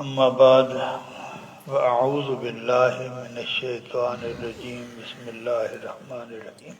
اما بعد واعوذ باللہ من الشیطان الرجیم بسم اللہ الرحمن الرحیم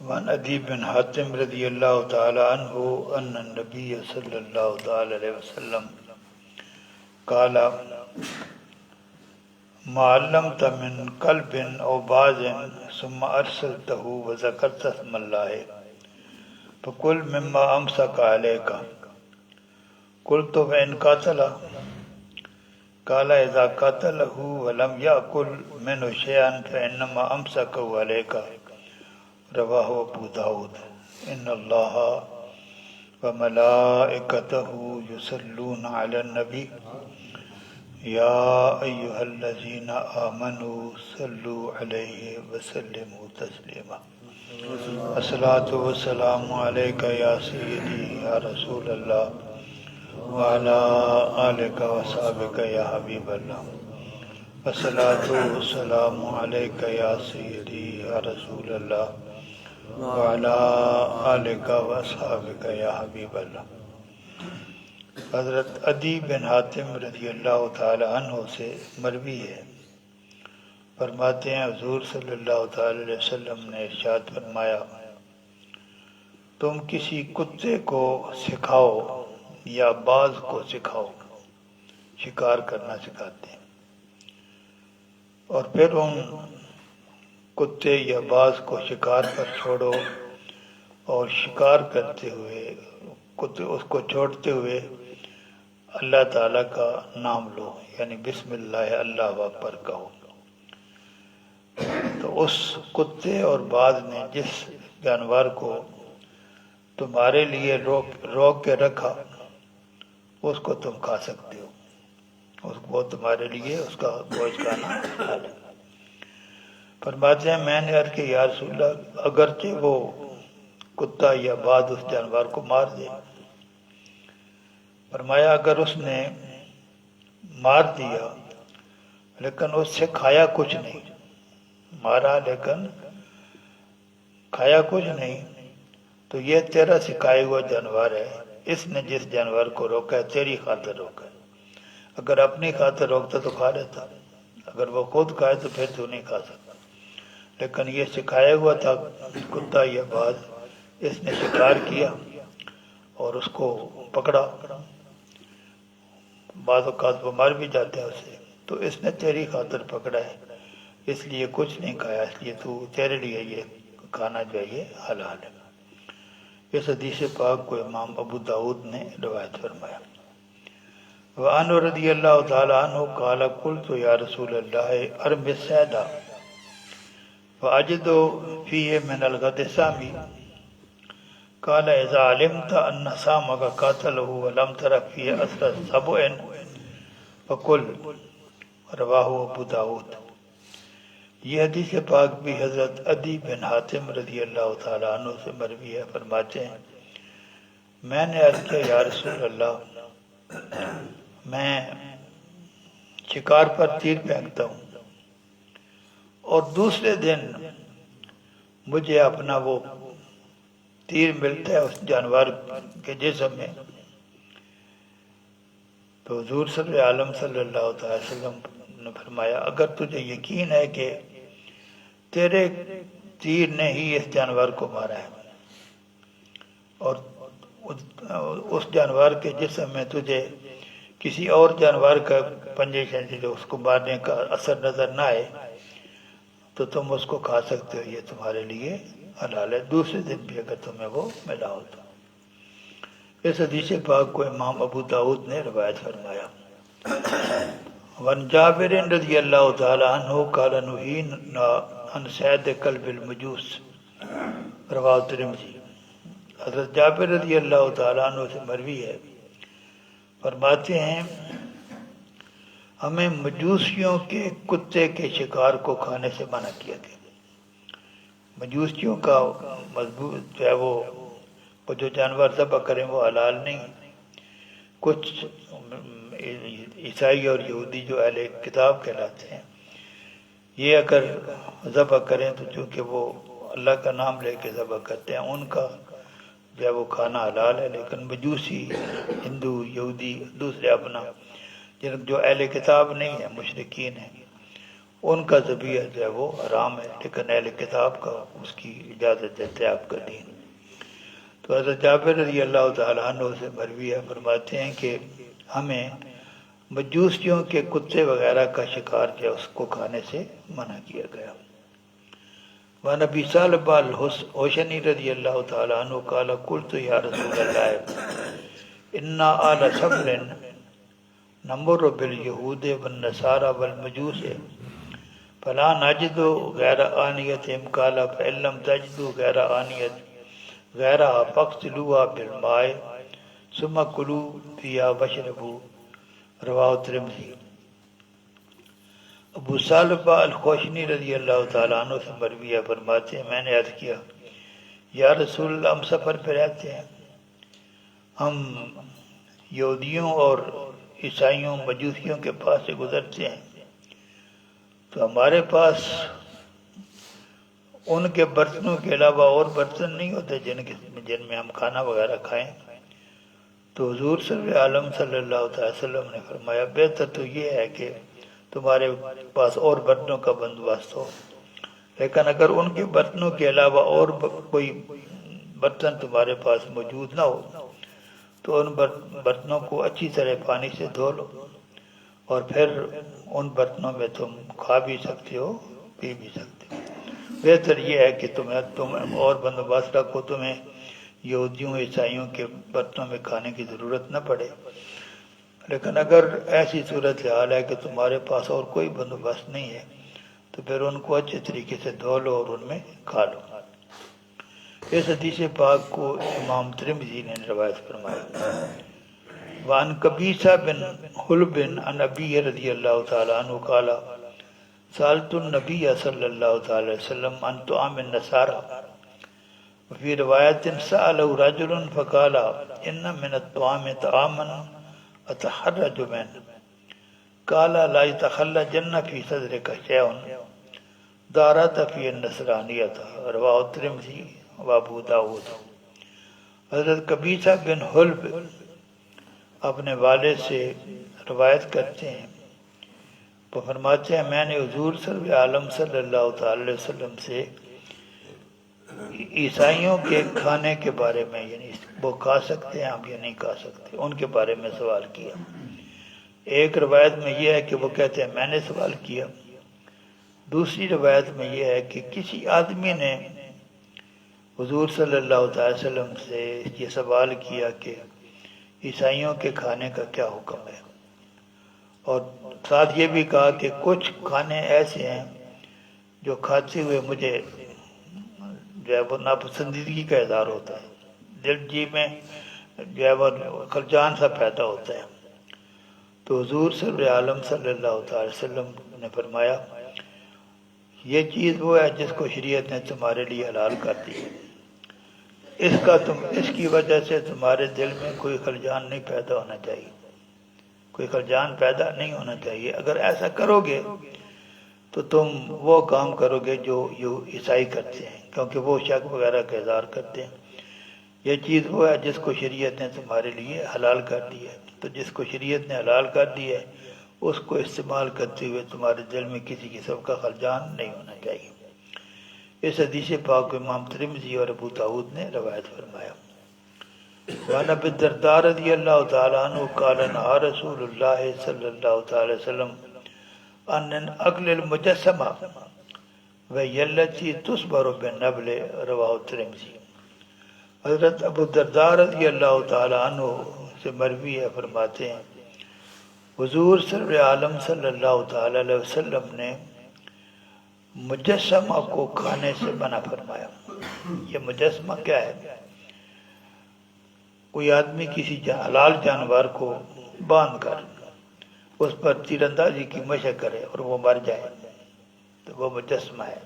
وعن عدی بن حاتم رضی اللہ تعالی عنہ ان النبی صلی اللہ تعالی علیہ وسلم قال ما علمت من قلب او باز ثم ارسلته وذكرت اسم الله فكل مما امسك عليك قلت فإن قاتل قال إذا قاتله ولم يأكل منه شيئا فإنما أمسكه عليك رواه أبو داود إن الله وملائكته يصلون على النبي يا أيها الذين آمنوا صلوا عليه وسلموا تسليما الصلاة والسلام عليك يا سيدي يا رسول الله وعلى آلك وصحبك يا حبيب الله الصلاة والسلام عليك يا سيدي يا رسول الله وعلى آلك وصحبك يا حبيب الله۔ حضرت عدی بن حاتم رضی اللہ تعالی عنہ سے مروی ہے، فرماتے ہیں حضور صلی اللہ تعالی علیہ وسلم نے ارشاد فرمایا، تم کسی کتے کو سکھاؤ یا باز کو سکھاؤ، شکار کرنا سکھاتے ہیں، اور پھر ان کتے یا باز کو شکار پر چھوڑو اور شکار کرتے ہوئے اس کو چھوڑتے ہوئے اللہ تعالیٰ کا نام لو، یعنی بسم اللہ اللہ اکبر کہو۔ تو اس کتے اور باز نے جس جانور کو تمہارے لیے روک کے رکھا اس کو تم کھا سکتے ہو، وہ تمہارے لیے اس کا گوشت کھانا حلال ہے۔ فرماتے ہیں میں نے عرض کہ یا رسول اللہ اگرچہ وہ کتا یا باز اس جانور کو مار دے، فرمایا اگر اس نے مار دیا لیکن اس سے کھایا کچھ نہیں، مارا لیکن کھایا کچھ نہیں، تو یہ تیرا سکھایا ہوا جانور ہے، اس نے جس جانور کو روکا ہے تیری خاطر روکا ہے، اگر اپنی خاطر روکتا تو کھا لیتا، اگر وہ خود کھائے تو پھر تو نہیں کھا سکتا، لیکن یہ سکھایا ہوا تھا کتا یا باز، اس نے شکار کیا اور اس کو پکڑا، بعض اوقات وہ مر بھی جاتے ہیں اسے، تو اس نے تیری خاطر پکڑا ہے، اس لیے کچھ نہیں کھایا، اس لیے تو تیرے لیے یہ کھانا جو ہے یہ حلال ہے۔ اس حدیث پاک کو امام ابو داود نے روایت فرمایا۔ وعنہ رضی اللہ تعالی عنہ قال قلت یا رسول اللہ ارمی السیدہ فاجد فیہ من الغد سامی قال اذا علمت ان سامک قاتلہ ولم ترک فیہ اثر سبع فکل رواہ ابو داود۔ یہ حدیث پاک بھی حضرت عدی بن حاتم رضی اللہ تعالیٰ عنہ سے مروی ہے، فرماتے ہیں میں نے عرض کیا یا رسول اللہ میں شکار پر تیر پھینکتا ہوں اور دوسرے دن مجھے اپنا وہ تیر ملتا ہے اس جانور کے جسم میں، تو حضور صلی اللہ تعالی وسلم نے فرمایا اگر تجھے یقین ہے کہ تیرے تیر نے ہی اس جانور کو مارا ہے اور اس جانور کے جسم میں تجھے کسی اور جانور کا پنجے شنجے جو اس کو مارنے کا اثر نظر نہ آئے تو تم اس کو کھا سکتے ہو، یہ تمہارے لیے حلال ہے، دوسرے دن بھی اگر تمہیں وہ ملا ہو تو۔ اس حدیث پاک کو امام ابو داود نے روایت فرمایا۔ وعن جابر رضی اللہ تعالی عنہ قال نہینا عن صید کلب المجوس رواہ ترمذی۔ حضرت جابر رضی اللہ تعالی عنہ سے مروی ہے، فرماتے ہیں ہمیں مجوسیوں کے کتے کے شکار کو کھانے سے منع کیا گیا۔ مجوسیوں کا مضبوط جو ہے وہ جو جانور ذبح کریں وہ حلال نہیں، کچھ عیسائی اور یہودی جو اہل کتاب کہلاتے ہیں یہ اگر ذبح کریں تو چونکہ وہ اللہ کا نام لے کے ذبح کرتے ہیں ان کا جو ہے وہ کھانا حلال ہے، لیکن مجوسی، ہندو، یہودی دوسرے اپنا جو اہل کتاب نہیں ہیں، مشرکین ہیں، ان کا ذبیحہ جو ہے وہ حرام ہے، لیکن اہل کتاب کا اس کی اجازت دیتے ہیں آپ کا دین۔ تو حضرت جابر رضی اللہ تعالیٰ عنہ سے مروی ہے، فرماتے ہیں کہ ہمیں مجوسیوں کے کتے وغیرہ کا شکار جو ہے اس کو کھانے سے منع کیا گیا۔ وعن ابی ثعلبہ الحوشنی رضی اللہ تعالیٰ عنہ قال قلت یا رسول اللہ انا آل صبر نمر بالیہود والنصارى والمجوس فلا نجد غیر آنیتہم قال فإن لم تجدوا غیر آنیت غیرہا فاغسلوها بالماء ثم کلوا فیہا واشربوا رواہ ترمذی۔ ابو ثعلبہ الخوشنی رضی اللہ تعالیٰ عنہ سے مروی ہے، فرماتے ہیں میں نے عرض کیا یا رسول اللہ ہم سفر پہ رہتے ہیں، ہم یہودیوں اور عیسائیوں مجوسیوں کے پاس سے گزرتے ہیں، تو ہمارے پاس ان کے برتنوں کے علاوہ اور برتن نہیں ہوتے جن میں ہم کھانا وغیرہ کھائیں۔ تو حضور صلی اللہ علیہ وسلم نے فرمایا بہتر تو یہ ہے کہ تمہارے پاس اور برتنوں کا بندوبست ہو، لیکن اگر ان کے برتنوں کے علاوہ اور کوئی برتن تمہارے پاس موجود نہ ہو تو ان برتنوں کو اچھی طرح پانی سے دھو لو، اور پھر ان برتنوں میں تم کھا بھی سکتے ہو پی بھی سکتے ہو۔ بہتر یہ ہے کہ تم اور بندوبست رکھو، تمہیں یہودیوں عیسائیوں کے برتنوں میں کھانے کی ضرورت نہ پڑے، لیکن اگر ایسی صورت حال ہے کہ تمہارے پاس اور کوئی بندوبست نہیں ہے تو پھر ان کو اچھے طریقے سے دھو لو اور ان میں کھا لو۔ اس حدیث پاک کو امام ترمذی نے روایت فرمایا۔ وعن قبیصہ بن حلب عن ابی رضی اللہ تعالیٰ عنہ قال سألت النبی صلی اللہ تعالیٰ وسلم عن طعام النصارى وفي روایت سألہ رجل فقال ان من الطعام طعاما اتحرج منه قال لا يتخلجن في صدرك شيء دارت فی النصرانیت رواہ ترمذی و ابو داود۔ حضرت قبیصہ بن حلب اپنے والد سے روایت کرتے ہیں، وہ فرماتے ہیں میں نے حضور صلی عالم صلی اللہ تعالی وسلم سے عیسائیوں کے کھانے کے بارے میں، یعنی وہ کھا سکتے ہیں آپ یا نہیں کھا سکتے، ان کے بارے میں سوال کیا۔ ایک روایت میں یہ ہے کہ وہ کہتے ہیں میں نے سوال کیا، دوسری روایت میں یہ ہے کہ کسی آدمی نے حضور صلی اللہ تعالی وسلم سے یہ سوال کیا کہ عیسائیوں کے کھانے کا کیا حکم ہے، اور ساتھ یہ بھی کہا کہ کچھ کھانے ایسے ہیں جو کھاتے ہوئے مجھے جو ہے وہ ناپسندیدگی کا اظہار ہوتا ہے، دل جی میں جو ہے وہ خلجان سا پیدا ہوتا ہے۔ تو حضور صلی عالم صلی اللہ تعالی وسلم نے فرمایا یہ چیز وہ ہے جس کو شریعت نے تمہارے لیے حلال کر دی ہے، اس کی وجہ سے تمہارے دل میں کوئی خلجان نہیں پیدا ہونا چاہیے، کوئی خلجان پیدا نہیں ہونا چاہیے۔ اگر ایسا کرو گے تو تم وہ کام کرو گے جو عیسائی کرتے ہیں، کیونکہ وہ شک وغیرہ کا اظہار کرتے ہیں۔ یہ چیز وہ ہے جس کو شریعت نے تمہارے لیے حلال کر دی ہے، تو جس کو شریعت نے حلال کر دی ہے اس کو استعمال کرتے ہوئے تمہارے دل میں کسی قسم کا خلجان نہیں ہونا چاہیے۔ اس حدیث پاک کو امام ترمذی اور ابو داود نے روایت فرمایا۔ وعن ابی الدرداء رضی اللہ تعالی عنہ قال نہى رسول اللہ صلی اللہ تعالی وسلم عن اکل المجسمہ وہی التي تصبر بالنبل رواہ ترمذی۔ حضرت ابو الدرداء رضی اللہ تعالی عنہ سے مروی ہے، فرماتے ہیں حضور صلی عالم صلی اللہ تعالی علیہ وسلم نے مجسمہ کو کھانے سے منع فرمایا۔ یہ مجسمہ کیا ہے؟ کوئی آدمی کسی حلال جانور کو باندھ کر اس پر تیر اندازی کی مشق کرے اور وہ مر جائے تو وہ مجسمہ ہے۔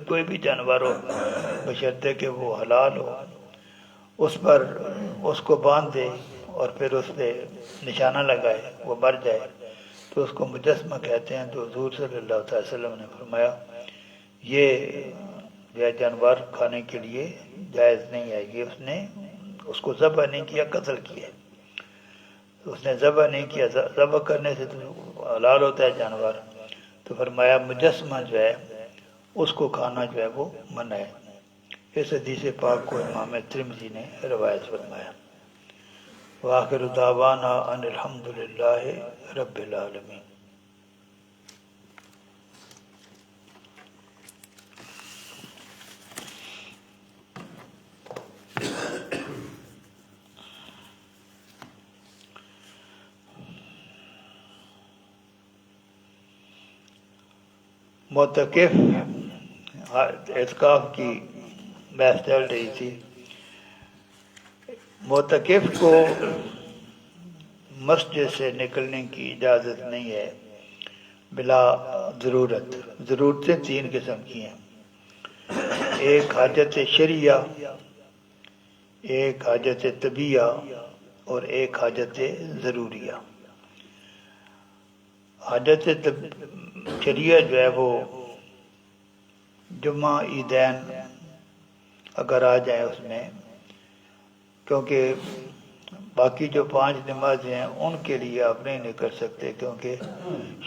کوئی بھی جانور ہو بشرطے کہ وہ حلال ہو، اس پر اس کو باندھ دے اور پھر اس پہ نشانہ لگائے وہ مر جائے تو اس کو مجسمہ کہتے ہیں۔ تو حضور صلی اللہ علیہ وسلم نے فرمایا یہ جانور کھانے کے لیے جائز نہیں ہے، یہ اس نے اس کو ذبح نہیں کیا، قتل کیا۔ تو اس نے ذبح نہیں کیا، ذبح کرنے سے تو حلال ہوتا ہے جانور، تو فرمایا مجسمہ جو ہے اس کو کھانا جو ہے وہ منع ہے۔ اس حدیث پاک کو امام ترمذی نے روایت فرمایا۔ وآخر دعوانا ان الحمد للہ رب العالمین۔ معتکف اعتکاف کی بحث چل رہی تھی۔ معتکف کو مسجد سے نکلنے کی اجازت نہیں ہے بلا ضرورت۔ ضرورتیں تین قسم کی ہیں، ایک حاجت شرعیہ، ایک حاجت طبیعہ اور ایک حاجت ضروریہ۔ حاجت شرعیہ جو ہے وہ جمعہ عیدین اگر آ جائیں اس میں، کیونکہ باقی جو 5 نمازیں ہیں ان کے لیے آپ نہیں نکل سکتے، کیونکہ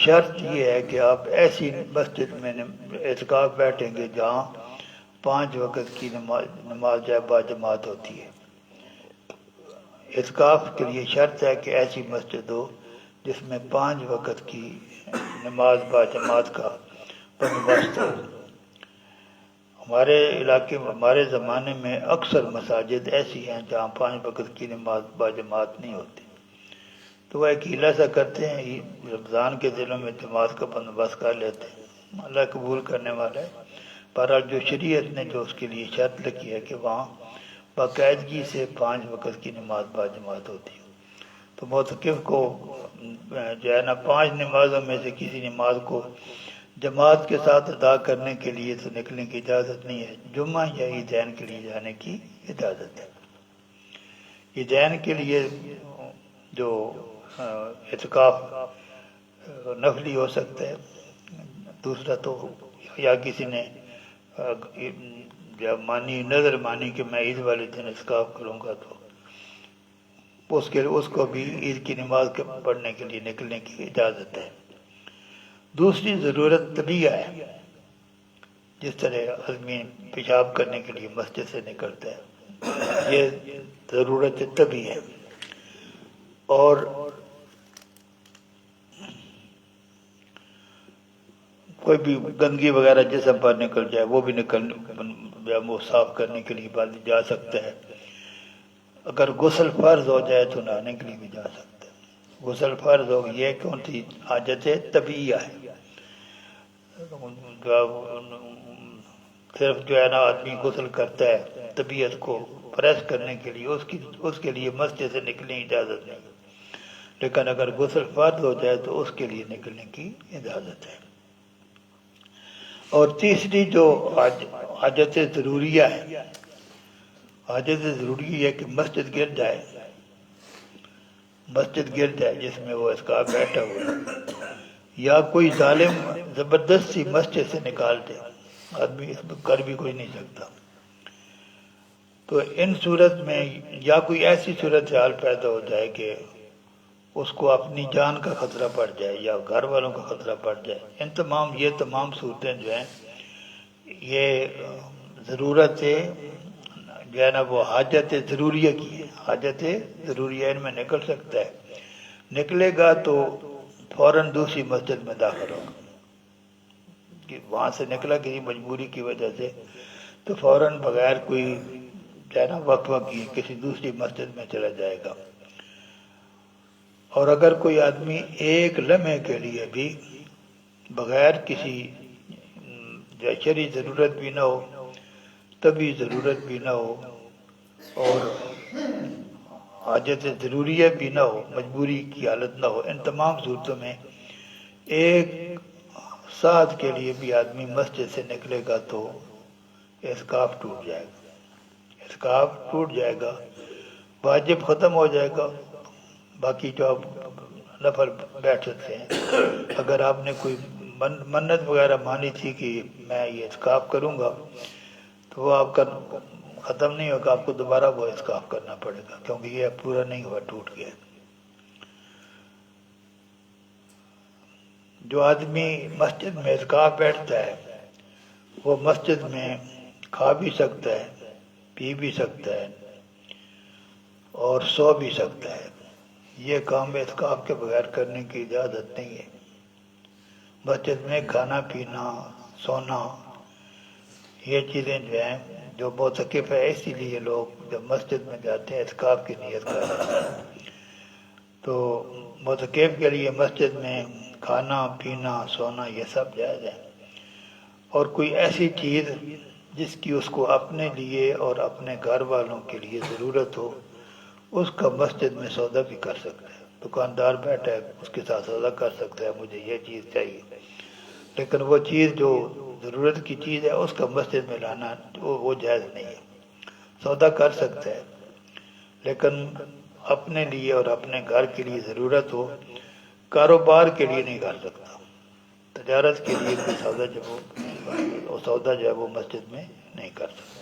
شرط یہ ہے کہ آپ ایسی مسجد میں اعتکاف بیٹھیں گے جہاں 5 وقت کی نماز جو ہے باجماعت ہوتی ہے۔ اعتکاف کے لیے شرط ہے کہ ایسی مسجد ہو جس میں 5 وقت کی نماز باجماعت کا بندوبست ہو۔ ہمارے علاقے میں، ہمارے زمانے میں اکثر مساجد ایسی ہیں جہاں 5 وقت کی نماز باجماعت نہیں ہوتی، تو وہ ایک ہیلا سا کرتے ہیں، رمضان کے دنوں میں جماعت کا بندوبست کر لیتے ہیں۔ اللہ قبول کرنے والا ہے۔ بہرحال جو شریعت نے جو اس کے لیے شرط لگی ہے کہ وہاں باقاعدگی سے 5 وقت کی نماز باجماعت ہوتی ہے، تو معتکف کو جو ہے نا 5 نمازوں میں سے کسی نماز کو جماعت کے ساتھ ادا کرنے کے لیے تو نکلنے کی اجازت نہیں ہے، جمعہ یا عیدین کے لیے جانے کی اجازت ہے۔ عیدین کے لیے جو اعتکاف نفلی ہو سکتا ہے، دوسرا تو یا کسی نے جب مانی نظر مانی کہ میں عید والے دن اعتکاف کروں گا تو اس کو بھی عید کی نماز پڑھنے کے لیے نکلنے کی اجازت ہے۔ دوسری ضرورت طبیعہ ہے، جس طرح آدمی پیشاب کرنے کے لیے مسجد سے نکلتا ہے، یہ ضرورت طبیعی ہے۔ اور کوئی بھی گندگی وغیرہ جسم پر نکل جائے وہ بھی وہ صاف کرنے کے لیے بعد جا سکتا ہے۔ اگر غسل فرض ہو جائے تو نہانے کے لیے بھی جا سکتا ہے۔ غسل فرض ہو یہ کون سی حاجت طبیعیہ ہے، صرف جو ہے نا آدمی غسل کرتا ہے طبیعت کو فریش کرنے کے لیے، اس کے لیے مسجد سے نکلنے کی اجازت نہیں، لیکن اگر غسل فرض ہو جائے تو اس کے لیے نکلنے کی اجازت ہے۔ اور تیسری جو حاجت ضروریہ ہے، حاجت ضروری ہے کہ مسجد گر جائے جس میں وہ اعتکاف بیٹھا ہوا ہے، یا کوئی ظالم زبردستی مسجد سے نکال دے، آدمی اس میں کر بھی کوئی نہیں سکتا، تو ان صورت میں یا کوئی ایسی صورت حال پیدا ہو جائے کہ اس کو اپنی جان کا خطرہ پڑ جائے یا گھر والوں کا خطرہ پڑ جائے، یہ تمام صورتیں جو ہیں یہ ضرورت جو ہے نا وہ حاجت ضروریہ کی ہے۔ حاجت ضروریہ ان میں نکل سکتا ہے، نکلے گا تو فوراً دوسری مسجد میں داخل ہوگا، کہ وہاں سے نکلا کسی مجبوری کی وجہ سے تو فوراً بغیر کوئی جو ہے نا وقفہ کیے کسی دوسری مسجد میں چلا جائے گا۔ اور اگر کوئی آدمی ایک لمحے کے لیے بھی بغیر کسی شرعی ضرورت بھی نہ ہو، طبی ضرورت بھی نہ ہو اور حاجت ضروریہ بھی نہ ہو، مجبوری کی حالت نہ ہو، ان تمام صورتوں میں ایک ساتھ کے لیے بھی آدمی مسجد سے نکلے گا تو اعتکاف ٹوٹ جائے گا، اعتکاف ٹوٹ جائے گا، واجب ختم ہو جائے گا، باقی جو آپ نفل بیٹھ سکتے ہیں۔ اگر آپ نے کوئی منت وغیرہ مانی تھی کہ میں یہ اعتکاف کروں گا تو وہ آپ کا ختم نہیں ہوگا، آپ کو دوبارہ وہ اعتکاف کرنا پڑے گا، کیونکہ یہ پورا نہیں ہوا، ٹوٹ گیا۔ جو آدمی مسجد میں اعتکاف بیٹھتا ہے وہ مسجد میں کھا بھی سکتا ہے، پی بھی سکتا ہے اور سو بھی سکتا ہے۔ یہ کام اعتکاف کے بغیر کرنے کی اجازت نہیں ہے۔ مسجد میں کھانا پینا، سونا، یہ چیزیں جو ہیں، جو معتکف ہے، اسی لیے لوگ جب مسجد میں جاتے ہیں اعتکاف کی نیت کرتے ہیں، تو معتکف کے لیے مسجد میں کھانا پینا سونا یہ سب جائز ہے۔ اور کوئی ایسی چیز جس کی اس کو اپنے لیے اور اپنے گھر والوں کے لیے ضرورت ہو، اس کا مسجد میں سودا بھی کر سکتا ہے۔ دکاندار بیٹھا ہے، اس کے ساتھ سودا کر سکتا ہے، مجھے یہ چیز چاہیے، لیکن وہ چیز جو ضرورت کی چیز ہے اس کا مسجد میں لانا وہ جائز نہیں ہے۔ سودا کر سکتا ہے لیکن اپنے لیے اور اپنے گھر کے لیے ضرورت ہو، کاروبار کے لیے نہیں کر سکتا۔ تجارت کے لیے کوئی سودا جو ہے وہ مسجد میں نہیں کر سکتا۔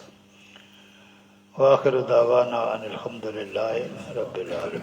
وآخر دعوانا ان الحمد للہ رب العالمین۔